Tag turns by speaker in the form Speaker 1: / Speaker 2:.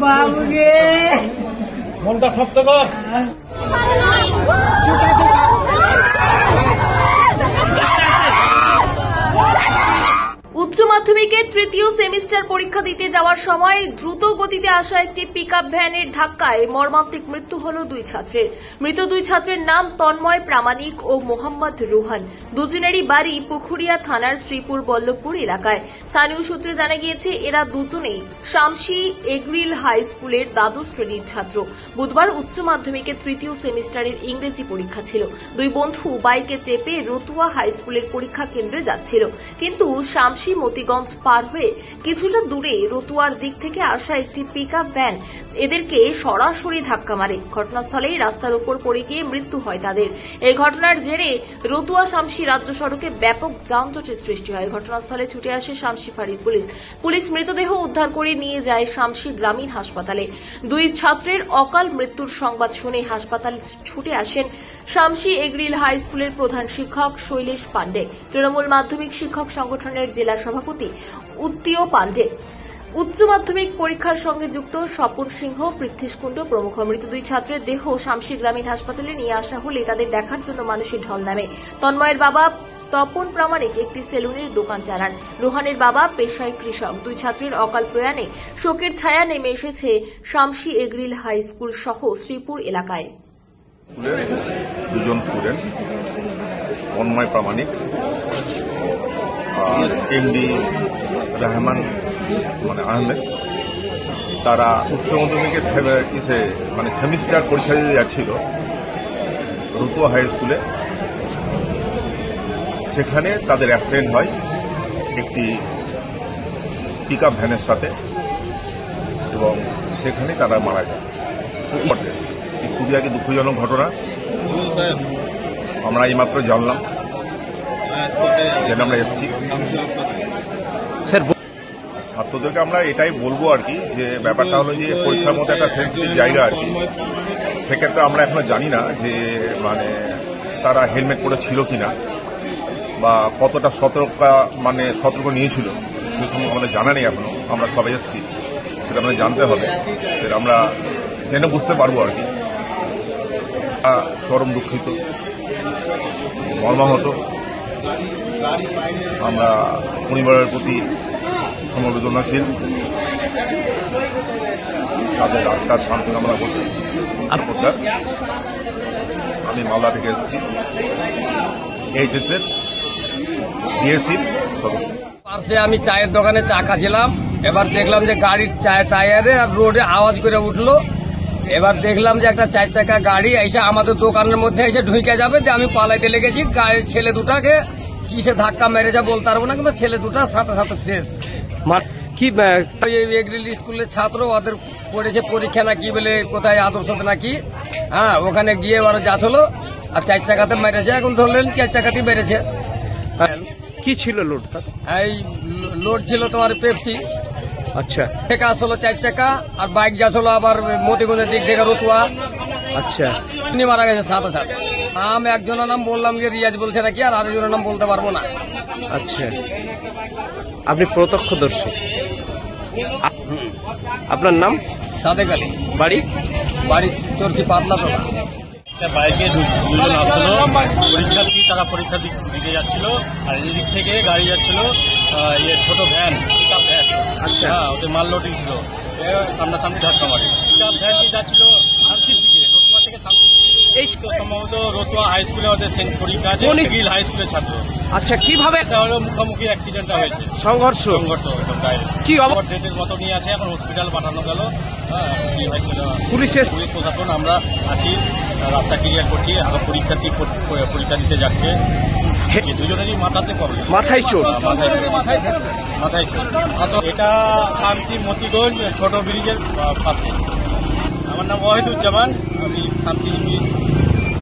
Speaker 1: বাবুকে মনটা শক্ত কর।
Speaker 2: উচ্চ মাধ্যমিকের তৃতীয় সেমিস্টার পরীক্ষা দিতে যাওয়ার সময় দ্রুত গতিতে আসা একটি পিকআপ ভ্যানের ধাক্কায় মর্মান্তিক মৃত্যু হল দুই ছাত্রের। মৃত দুই ছাত্রের নাম তন্ময় প্রামাণিক ও মোহাম্মদ রুহান। দুজনেরই বাড়ি পুখুরিয়া থানার শ্রীপুর বল্লভপুর এলাকায়। স্থানীয় সূত্রে জানা গিয়েছে এরা দুজনেই শামসি এগ্রিল হাই স্কুলের দ্বাদশ শ্রেণীর ছাত্র। বুধবার উচ্চ মাধ্যমিকের তৃতীয় সেমিস্টারের ইংরেজি পরীক্ষা ছিল। দুই বন্ধু বাইকে চেপে রতুয়া হাই স্কুলের পরীক্ষা কেন্দ্রে যাচ্ছিল, কিন্তু শামসি মতিগঞ্জ পার হয়ে কিছুটা দূরে রতুয়ার দিক থেকে আসা একটি পিকআপ ভ্যান এদেরকে সরাসরি ধাক্কা মারে। ঘটনাস্থলেই রাস্তার উপর পড়ে গিয়ে মৃত্যু হয় তাদের। এই ঘটনার জেরে রতুয়া শামসি রাজ্য সড়কে ব্যাপক যানজটের সৃষ্টি হয়। ঘটনাস্থলে ছুটে আসে শামসি ফাঁড়ির পুলিশ মৃতদেহ উদ্ধার করে নিয়ে যায় শামসি গ্রামীণ হাসপাতালে। দুই ছাত্রের অকাল মৃত্যুর সংবাদ শুনে হাসপাতালে ছুটে আসেন শামসি এগ্রিল হাই স্কুলের প্রধান শিক্ষক শৈলেশ পাণ্ডে, তৃণমূল মাধ্যমিক শিক্ষক সংগঠনের জেলা সভাপতি উত্তীয় পাণ্ডে, উচ্চ মাধ্যমিক পরীক্ষার সঙ্গে যুক্ত স্বপন সিংহ, পৃথ্বীশ কুণ্ড প্রমুখ। মৃত দুই ছাত্রের দেহ শামসি গ্রামীণ হাসপাতালে নিয়ে আসা হলে তাদের দেখার জন্য মানুষের ঢল নামে। তন্ময়ের বাবা তপন প্রামাণিক একটি সেলুনের দোকান চালান। রোহানের বাবা পেশায় কৃষক। দুই ছাত্রের অকাল প্রয়াণে শোকের ছায়া নেমে এসেছে শামসি এগ্রিল হাই স্কুল সহ শ্রীপুর এলাকায়।
Speaker 3: দুজন স্টুডেন্ট, তন্ময় প্রামাণিক আর এমডি রহমান আহমেদ, তারা উচ্চ মাধ্যমিকের সেমিস্টার পরীক্ষা দিতে যাচ্ছিল রতুয়া হাই স্কুলে। সেখানে তাদের অ্যাক্সিডেন্ট হয় একটি পিকআপ ভ্যানের সাথে এবং সেখানে তারা মারা যায়। খুবই আগে দুঃখজনক ঘটনা। আমরা এইমাত্র জানলাম, যেন আমরা এসেছি। ছাত্রদেরকে আমরা এটাই বলবো আর কি, যে ব্যাপারটা হলো যে পরীক্ষার মধ্যে একটা সেন্সিটিভ জায়গা আর কি। সেক্ষেত্রে আমরা এখনো জানি না যে তারা হেলমেট পরে ছিল কিনা বা কতটা সতর্ক নিয়েছিল, সে সময় আমাদের জানা নেই এখনো। আমরা সবাই এসেছি, সেটা আমাদের জানতে হবে, সেটা আমরা জেনে বুঝতে পারবো আর কি। চরম দুঃখিত, মর্মাহত। আমরা পরিবারের প্রতি সমবেদনাশীল, তাদের আত্মার শান্তি কামনা করছি। আমি মালদা থেকে এসেছি, এইচএসের ডিএসসির সদস্য।
Speaker 4: পাশে আমি চায়ের দোকানে চা খাচ্ছিলাম, এবার দেখলাম যে গাড়ির টায়ারে আর রোডে আওয়াজ করে উঠলো। এবার দেখলাম যে একটা 4 চাকা গাড়ি এসে আমাদের দোকানের মধ্যে এসে ঢুকে যাবে, যে আমি পালাইতে লেগেছি। গাড়ির ছেলে দুটাকে কিসে ধাক্কা মেরেছে বলতে পারবো না, কিন্তু ছেলে দুটা সাথে সাথে শেষ।
Speaker 5: কি
Speaker 4: এগ্রিল স্কুলের ছাত্র, ওদের পড়েছে পরীক্ষা না কি বলে কোথায় আদর্শতে নাকি, হ্যাঁ ওখানে গিয়ে ওরা যাচ্ছিল আর 4 চাকাতে মেরেছে। এখন ধরলেন 4 চাকাতেই মেরেছে।
Speaker 5: কি ছিল লোড?
Speaker 4: এই লোড ছিল তোমার পেপসি।
Speaker 5: আচ্ছা,
Speaker 4: থেকে আসলো 4 চাকা আর বাইক যাচ্ছিল আবার মতিগঞ্জের দিক থেকে রতুয়া।
Speaker 5: আচ্ছা,
Speaker 4: তিনি মারা গেছে সাথে সাথে। আমি একজনের নাম বললাম যে রিয়াজ বলছে নাকি, আর আরেকজনের নাম বলতে পারবো না।
Speaker 5: আচ্ছা, আপনি প্রত্যক্ষদর্শী। আপনার নাম?
Speaker 4: সাদেক আলী। বাড়ি চরকি পাতলাটোলা।
Speaker 6: বাইকে দুজন আসছিল পরীক্ষার্থী, তারা পরীক্ষা দিতে যাচ্ছিল, আর এদিক থেকে গাড়ি যাচ্ছিল ছোট ভ্যান, পিকআপ ভ্যান।
Speaker 5: আচ্ছা,
Speaker 6: ওদের মাল লোডিং ছিল, সামনাসামনি ধাক্কা মারে। পিকআপ ভ্যানটি যাচ্ছিল শামসির দিকে, রতুয়া থেকে শামসির দিকে। এই সম্ভবত রতুয়া হাই স্কুলে আমাদের পরীক্ষা আছে, এগ্রিল হাই স্কুলের ছাত্র।
Speaker 5: আচ্ছা, কিভাবে
Speaker 6: তাহলে মুখোমুখি অ্যাক্সিডেন্টটা হয়েছে?
Speaker 5: সংঘর্ষ কি
Speaker 6: ডেটের মতো নিয়ে আছে, এখন হসপিটাল পাঠানো গেল।
Speaker 5: পুলিশ
Speaker 6: প্রশাসন আমরা আছি, রাস্তা ক্লিয়ার করছি। আরো পরীক্ষার্থী পরীক্ষা দিতে যাচ্ছে, দুজনেরই মাথাতে প্রবলেম,
Speaker 5: মাথায় চোট।
Speaker 6: মাথায় চোট। এটা শামসি মতিগঞ্জ ছোট ব্রিজের পাশে। আমার নাম ওয়াহিদুজ্জামান, আমি শামসি